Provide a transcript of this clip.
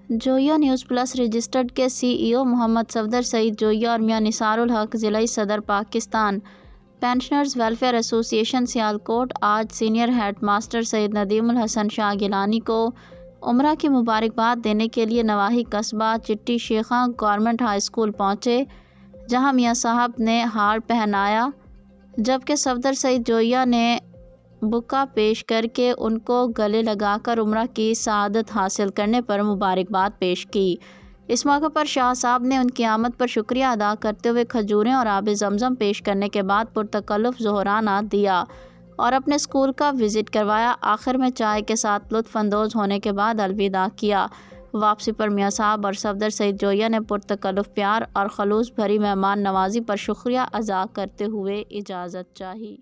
Joiya news plus registered کے سی ای او محمد صفدر سعید جوئیہ اور میاں نثار الحق ضلعی صدر پاکستان پینشنرز ویلفیئر ایسوسی ایشن سیالکوٹ آج سینئر ہیڈ ماسٹر سید ندیم الحسن شاہ گیلانی کو عمرہ کی مبارکباد دینے کے لیے نواحی قصبہ چٹی شیخاں گورنمنٹ ہائی اسکول پہنچے، جہاں میاں صاحب نے ہار پہنایا جبکہ صفدر سعید جوئیہ نے بکا پیش کر کے ان کو گلے لگا کر عمرہ کی سعادت حاصل کرنے پر مبارکباد پیش کی۔ اس موقع پر شاہ صاحب نے ان کی آمد پر شکریہ ادا کرتے ہوئے کھجوریں اور آب زمزم پیش کرنے کے بعد پرتکلف ظہرانہ دیا اور اپنے اسکول کا وزٹ کروایا۔ آخر میں چائے کے ساتھ لطف اندوز ہونے کے بعد الوداع کیا۔ واپسی پر میاں صاحب اور صفدر سعید جوئیہ نے پرتکلف پیار اور خلوص بھری مہمان نوازی پر شکریہ ادا کرتے ہوئے اجازت چاہی۔